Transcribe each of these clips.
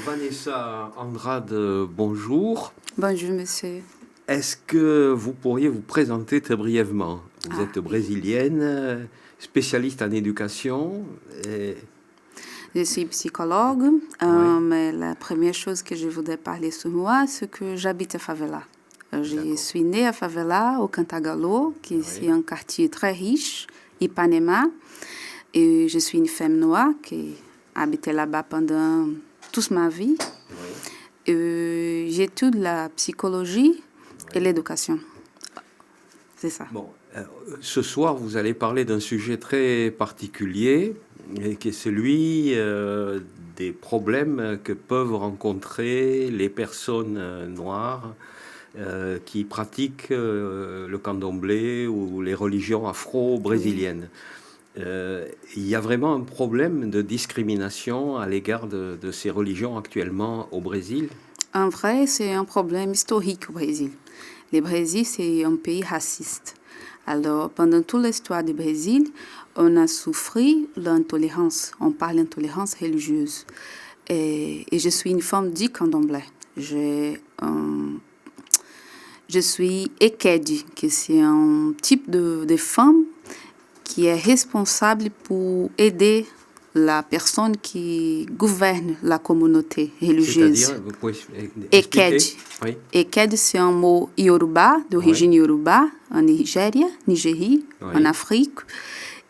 Vanessa Andrade, bonjour. Bonjour, monsieur. Est-ce que vous pourriez vous présenter très brièvement? Vous êtes brésilienne, spécialiste en éducation. Je suis psychologue, mais la première chose que je voudrais parler sur moi, c'est que j'habite à Favela. Je suis née à Favela, au Cantagalo, qui est un quartier très riche, Ipanema. Et je suis une femme noire qui a habité là-bas pendant toute ma vie. J'étudie la psychologie et l'éducation. C'est ça. Bon, ce soir, vous allez parler d'un sujet très particulier, qui est celui des problèmes que peuvent rencontrer les personnes noires qui pratiquent le candomblé ou les religions afro-brésiliennes. Il y a vraiment un problème de discrimination à l'égard de ces religions actuellement au Brésil? En vrai, c'est un problème historique au Brésil. Le Brésil, c'est un pays raciste. Alors, pendant toute l'histoire du Brésil, on a souffert l'intolérance. On parle d'intolérance religieuse. Et je suis une femme du candomblé. Je suis Ekedi, qui c'est un type de femme qui est responsable pour aider la personne qui gouverne la communauté religieuse. C'est-à-dire, vous pouvez expliquer? Eked. Oui. Eked, c'est un mot Yoruba, d'origine Yoruba, en Nigérie, en Afrique.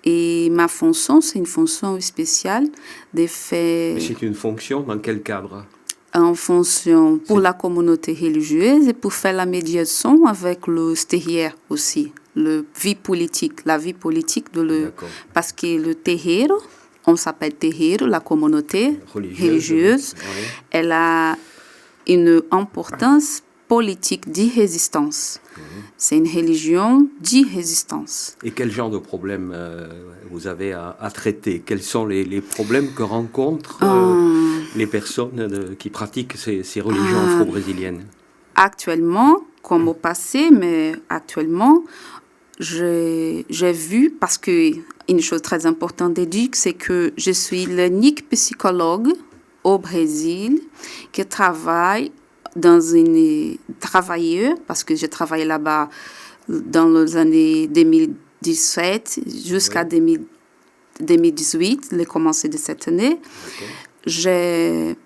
Et ma fonction, c'est une fonction spéciale de faire... Mais c'est une fonction dans quel cadre? En fonction pour la communauté religieuse et pour faire la médiation avec l'extérieur aussi, la vie politique de le... Parce que le terreiro, on s'appelle terreiro, la communauté religieuse, elle a une importance politique de résistance. C'est une religion de résistance. Et quel genre de problèmes vous avez à traiter? Quels sont les problèmes que rencontrent les personnes qui pratiquent ces religions afro-brésiliennes? Actuellement, comme au passé, mais actuellement, j'ai vu, parce que une chose très importante de dire, c'est que je suis l'unique psychologue au Brésil qui travaille parce que j'ai travaillé là-bas dans les années 2017 jusqu'à 2018, le commencé de cette année. J'ai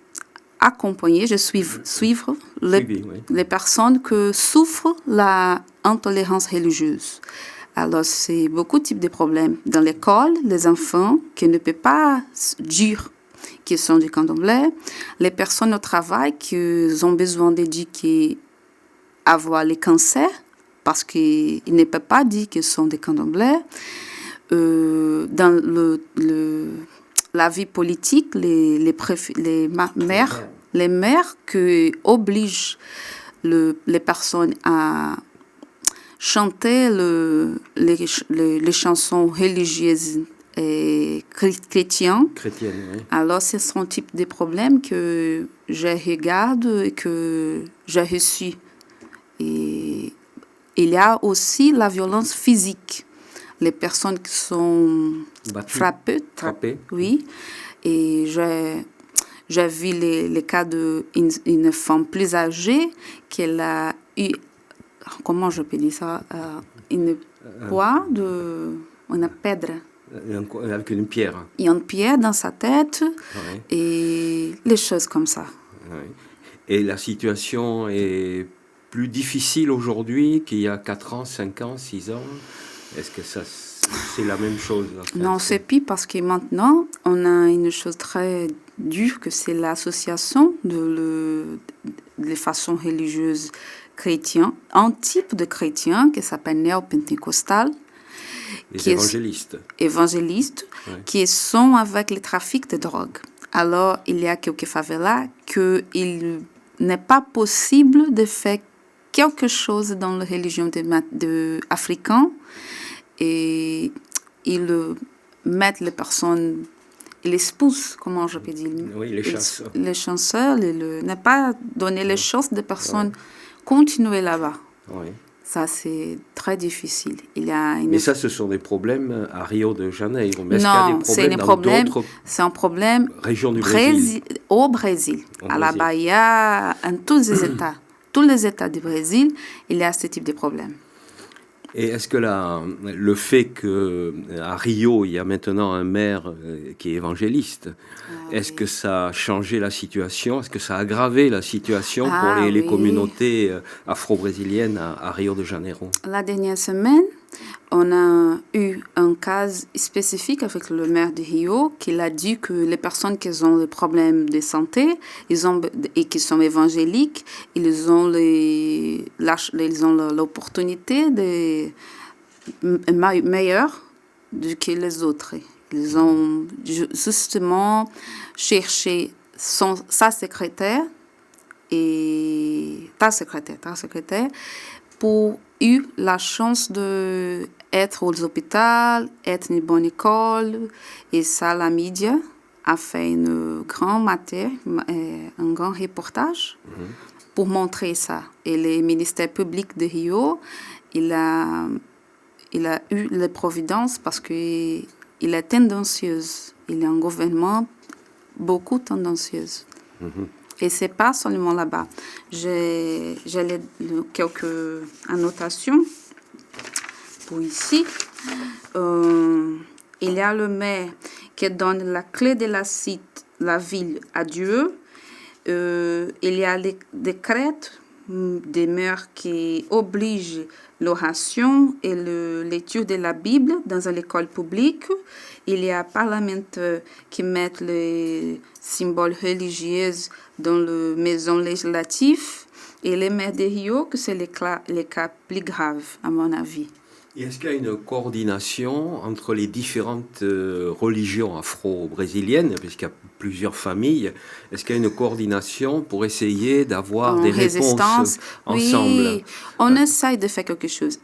accompagné, suivre les personnes qui souffrent l'intolérance religieuse. Alors, c'est beaucoup de types de problèmes. Dans l'école, les enfants qui ne peuvent pas dire qu'ils sont du candomblé, les personnes au travail qui ont besoin d'éduquer avoir les cancers parce qu'ils ne peuvent pas dire qu'ils sont des candomblés. Dans la vie politique, les maires qui obligent les personnes à chanter les chansons religieuses et chrétiennes. Oui. Alors, ce sont un type de problèmes que je regarde et que j'ai reçu. Et il y a aussi la violence physique. Les personnes qui sont frappées. Oui. Et j'ai vu les cas d'une femme plus âgée qui a eu, comment je peux dire ça, une pedre. Avec une pierre. Il y a une pierre dans sa tête et les choses comme ça. Et la situation est plus difficile aujourd'hui qu'il y a 4 ans, 5 ans, 6 ans? Est-ce que c'est la même chose? Non, c'est pire parce que maintenant, on a une chose très dure que c'est l'association de façon religieuse chrétienne, un type de chrétien qui s'appelle néo-pentecostal. Les évangélistes. Qui sont avec le trafic de drogue. Alors, il y a quelques favelas qu'il n'est pas possible de faire quelque chose dans la religion africaine et ils mettent les personnes, ils expulsent, comment je peux dire? Oui, les chasseurs. Les chasseurs, ne pas donner les chances de personnes continuer là-bas. Oui. Ça, c'est très difficile. Mais ça, ce sont des problèmes à Rio de Janeiro. Mais est-ce non, qu'il y a des problèmes dans d'autres c'est un problème régions du Brésil? Au Brésil, à la Bahia, en tous les États. Tous les États du Brésil, il y a ce type de problème. Et est-ce que le fait qu'à Rio, il y a maintenant un maire qui est évangéliste, est-ce que ça a changé la situation? Est-ce que ça a aggravé la situation pour les communautés afro-brésiliennes à Rio de Janeiro? La dernière semaine, on a eu un cas spécifique avec le maire de Rio qui a dit que les personnes qui ont des problèmes de santé et qui sont évangéliques, ils ont l'opportunité de meilleure que les autres. Ils ont justement cherché sa secrétaire et ta secrétaire pour eu la chance d'être aux hôpitaux, être une bonne école. Et ça, la média a fait une grande matière, un grand reportage pour montrer ça. Et le ministère public de Rio, il a eu la providence parce qu'il est tendancieux. Il est un gouvernement beaucoup tendancieux. Et ce n'est pas seulement là-bas. J'ai quelques annotations pour ici. Il y a le maire qui donne la clé de la ville à Dieu. Il y a les décrets des maires qui obligent l'oration et l'étude de la Bible dans l'école publique. Il y a parlementaires qui mettent les symboles religieux dans les maisons législatives. Et les maires de Rio, que c'est les cas plus graves, à mon avis. Et est-ce qu'il y a une coordination entre les différentes religions afro-brésiliennes, puisqu'il y a plusieurs familles? Est-ce qu'il y a une coordination pour essayer d'avoir des réponses ensemble? Oui, on essaye de faire quelque chose.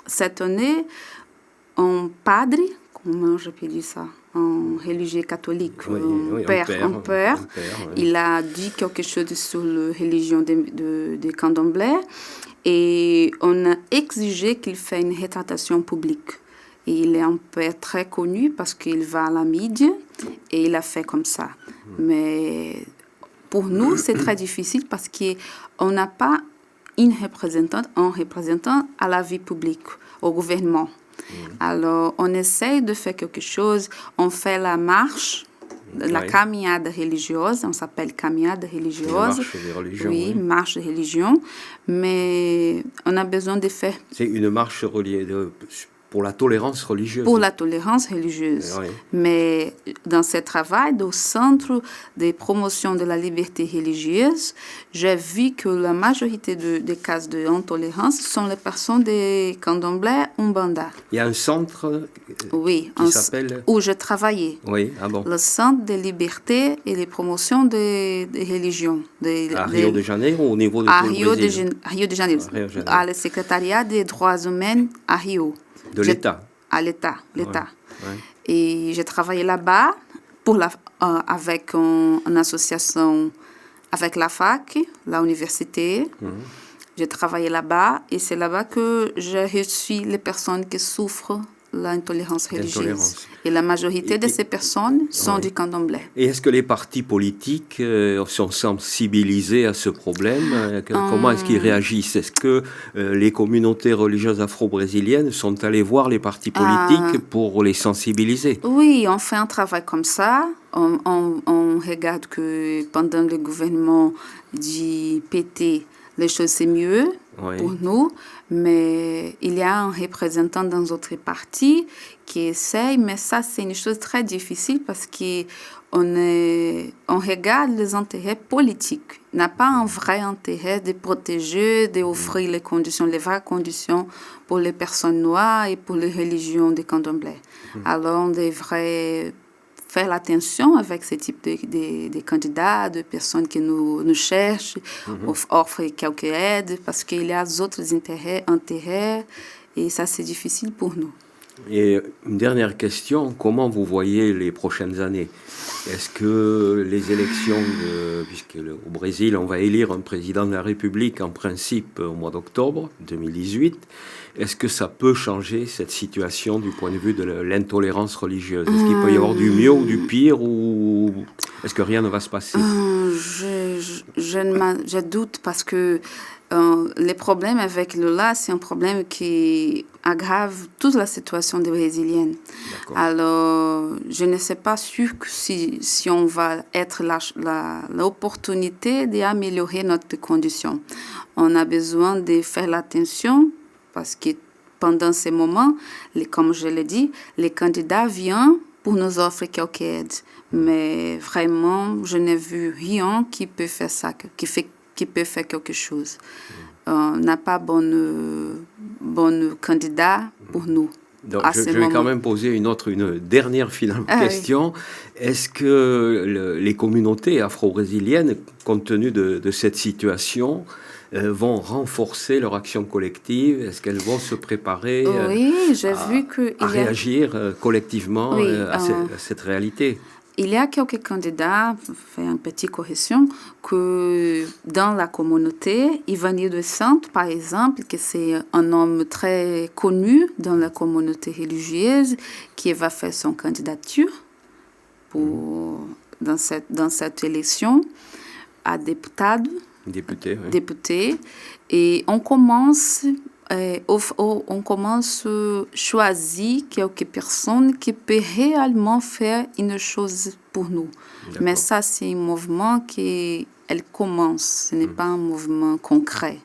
Cette année, un padre, comment je peux dire ça, un religieux catholique, un père, il a dit quelque chose sur la religion des candomblés. Et on a exigé qu'il fasse une rétractation publique. Et il est un père très connu parce qu'il va à la média et il a fait comme ça. Mais pour nous, c'est très difficile parce qu'on n'a pas un représentant à la vie publique, au gouvernement. Alors, on essaye de faire quelque chose. On fait la marche, la caminhada religieuse, on s'appelle caminhada religieuse. Oui, marche de religion. Mais on a besoin de faire... C'est une marche pour la tolérance religieuse. Pour la tolérance religieuse. Oui. Mais dans ce travail, au Centre de promotion de la liberté religieuse, j'ai vu que la majorité des cas d'intolérance sont les personnes des candomblés Umbanda. Il y a un centre qui s'appelle... Où je travaillais. Oui, ah bon. Le Centre de liberté et de promotion des religions. À Rio de Janeiro ou au niveau de tout le Brésil? Rio de Janeiro. À le secrétariat des droits humains à Rio. De l'État. À l'État. Ouais. Et j'ai travaillé là-bas avec une association avec la fac, l'université. J'ai travaillé là-bas et c'est là-bas que j'ai reçu les personnes qui souffrent l'intolérance religieuse. Et la majorité de ces personnes sont du candomblé. Et est-ce que les partis politiques sont sensibilisés à ce problème? Comment est-ce qu'ils réagissent? Est-ce que les communautés religieuses afro-brésiliennes sont allées voir les partis politiques pour les sensibiliser? Oui, on fait un travail comme ça. On regarde que pendant le gouvernement du PT, les choses c'est mieux pour nous, mais il y a un représentant dans d'autres partis qui essaye, mais ça c'est une chose très difficile parce qu'on regarde les intérêts politiques. On n'a pas un vrai intérêt de protéger, d'offrir les vraies conditions pour les personnes noires et pour les religions des candomblés. Alors on devrait faire l'attention avec ce type de candidats, de personnes qui nous cherchent, offrent quelques aides, parce qu'il y a d'autres intérêts, et ça, c'est difficile pour nous. Et une dernière question, comment vous voyez les prochaines années? Est-ce que les élections, au Brésil, on va élire un président de la République en principe au mois d'octobre 2018, est-ce que ça peut changer cette situation du point de vue de l'intolérance religieuse? Est-ce qu'il peut y avoir du mieux ou du pire, ou est-ce que rien ne va se passer? Je doute parce que les problèmes avec Lula, c'est un problème qui aggrave toute la situation des Brésiliennes. Alors, je ne sais pas sûr que si on va être l'opportunité d'améliorer notre condition. On a besoin de faire l'attention parce que pendant ces moments, comme je l'ai dit, les candidats viennent pour nous offrir quelque aide. Mais vraiment, je n'ai vu rien qui peut faire ça, qui peut faire quelque chose. On n'a pas bonne candidat pour nous. Donc, je vais quand même poser une dernière question. Oui. Est-ce que les communautés afro-brésiliennes, compte tenu de cette situation, vont renforcer leur action collective? Est-ce qu'elles vont se préparer à réagir collectivement à cette réalité? Il y a quelques candidats, je fais une petite correction, que dans la communauté, Ivanildo dos Santos, par exemple, que c'est un homme très connu dans la communauté religieuse, qui va faire son candidature dans cette élection à député. Et on commence à choisir quelques personnes qui peuvent réellement faire une chose pour nous. Mais ça, c'est un mouvement qui commence, ce n'est pas un mouvement concret.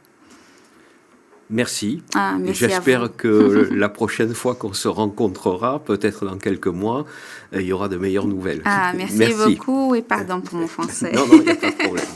Merci. J'espère que la prochaine fois qu'on se rencontrera, peut-être dans quelques mois, il y aura de meilleures nouvelles. Merci beaucoup et pardon pour mon français. Non, il n'y a pas de problème.